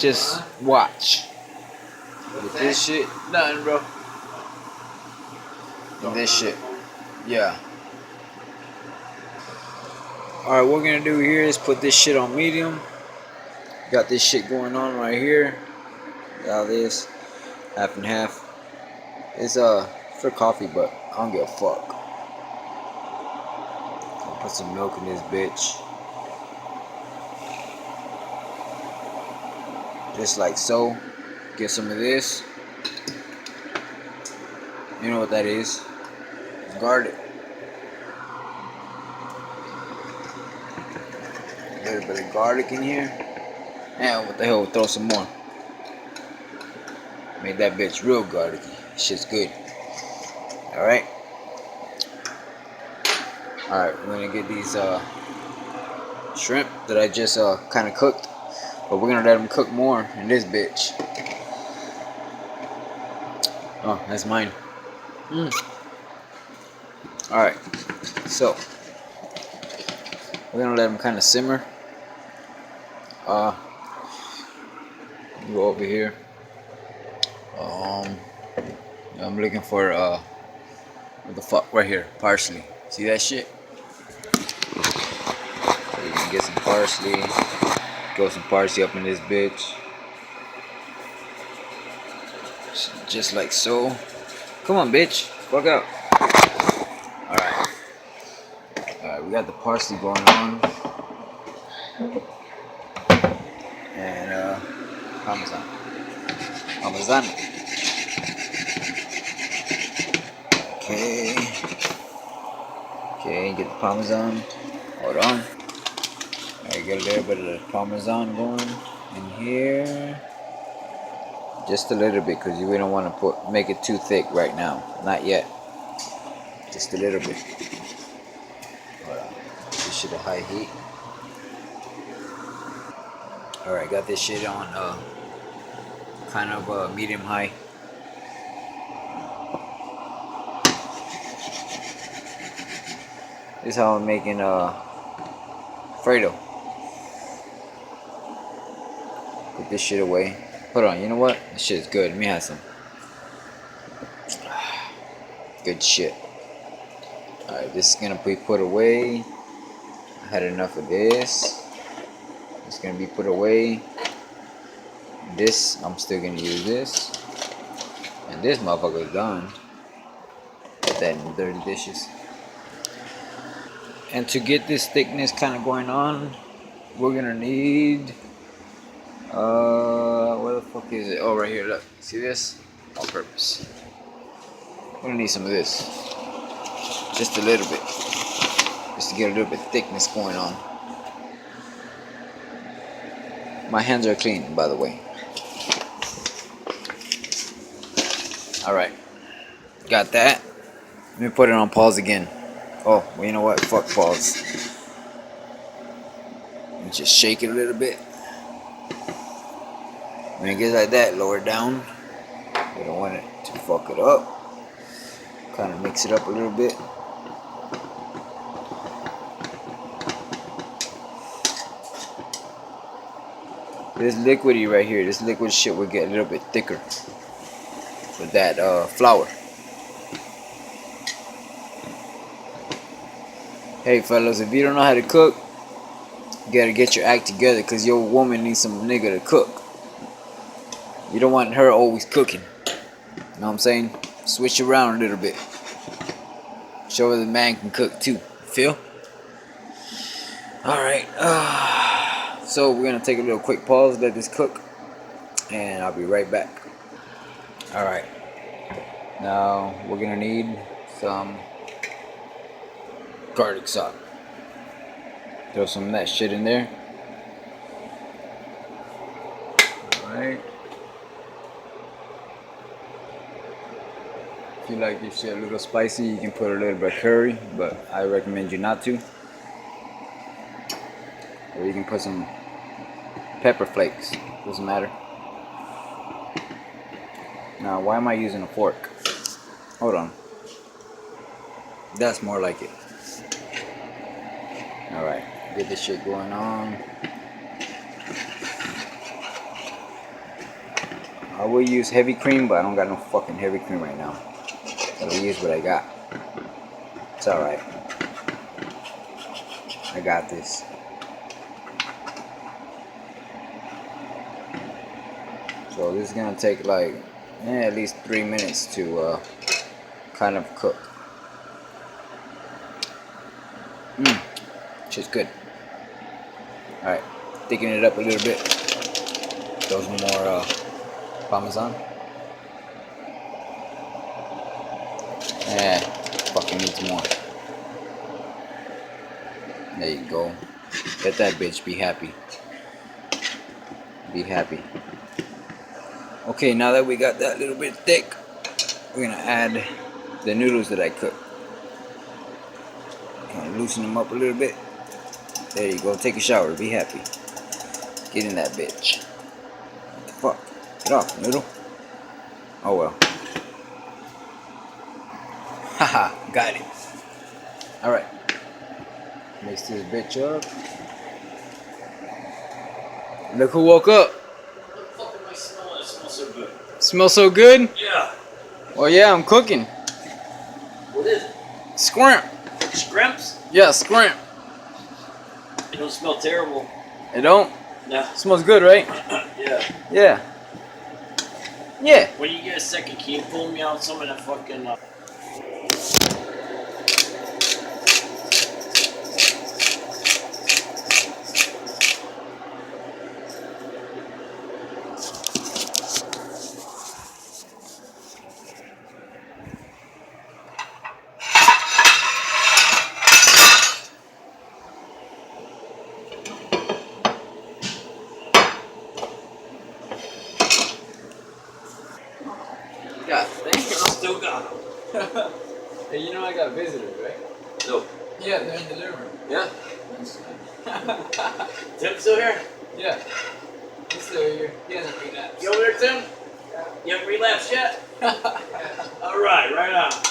Just watch. With this shit, nothing, bro. And this shit, yeah. Alright, what we're gonna do here is put this shit on medium. Got this shit going on right here. Got this half and half. It's for coffee, but I don't give a fuck. I'll put some milk in this bitch. Just like so. Get some of this. You know what that is. It's garlic. A little bit of garlic in here. And what the hell, we'll throw some more. Made that bitch real garlicky. Shit's good. Alright. Alright, we're gonna get these shrimp that I just kind of cooked. But we're gonna let them cook more in this bitch. Oh, that's mine. Alright, so we're gonna let them kind of simmer. Go over here. I'm looking for what the fuck, right here, parsley. See that shit? So you can get some parsley. Throw some parsley up in this bitch. Just like so. Come on, bitch. Fuck out. Alright. Alright, we got the parsley going on. And Parmesan. Parmesan. Okay. Okay, get the Parmesan. Hold on. Alright, get a little bit of the Parmesan going in here. Just a little bit, because we don't want to make it too thick right now. Not yet. Just a little bit. Hold on. This shit at high heat. Alright, got this shit on kind of medium high. This is how I'm making Alfredo. Put this shit away. Hold on, you know what? This shit is good. Let me have some. Good shit. Alright, this is gonna be put away. I had enough of this. It's gonna be put away. This, I'm still gonna use this. And this motherfucker is done. Put that in the dirty dishes. And to get this thickness kind of going on, we're gonna need where the fuck is it? Oh, right here, look. See this? On purpose. We're gonna need some of this. Just a little bit. Just to get a little bit of thickness going on. My hands are clean, by the way. Alright. Got that. Let me put it on pause again. Oh, well, you know what? Fuck pause. Let me just shake it a little bit. When it gets like that, lower it down. We don't want it to fuck it up. Kind of mix it up a little bit. This liquidy right here, this liquid shit will get a little bit thicker with that flour. Hey fellas, if you don't know how to cook, you gotta get your act together, because your woman needs some nigga to cook. You don't want her always cooking. You know what I'm saying? Switch around a little bit. Show her the man can cook too. Feel? Alright. So we're gonna take a little quick pause, let this cook, and I'll be right back. Alright. Now we're gonna need some garlic salt. Throw some of that shit in there. Alright. If you like your shit a little spicy, you can put a little bit of curry, but I recommend you not to. Or you can put some pepper flakes, doesn't matter. Now, why am I using a fork? Hold on. That's more like it. Alright, get this shit going on. I will use heavy cream, but I don't got no fucking heavy cream right now. I'll use what I got. It's alright. I got this. So this is gonna take like at least 3 minutes to kind of cook. Shit's good. Alright, thicken it up a little bit. Throw some more Parmesan. Fucking needs more. There you go. Let that bitch be happy. Be happy. Okay, now that we got that little bit thick, we're gonna add the noodles that I cooked. Gonna loosen them up a little bit. There you go. Take a shower. Be happy. Get in that bitch. What the fuck? Get off, noodle. Oh well. Haha, got it. Alright. Mix this bitch up. Look who woke up. What the fuck am I smelling? It smells so good. Smells so good? Yeah. Well, yeah, I'm cooking. What is it? Scrimp. Scrimps? Yeah, scrimp. It don't smell terrible. It don't? No. It smells good, right? Yeah. Yeah. Yeah. When you get a second, can you pull me out some of that fucking... God damn. I still got them. Hey, you know I got visitors, right? No. Yeah, they're in the living room. Yeah? Tim's still here? Yeah. He's still here. He hasn't relapsed. You over there, Tim? Yeah. You haven't relapsed yet? Alright, right on.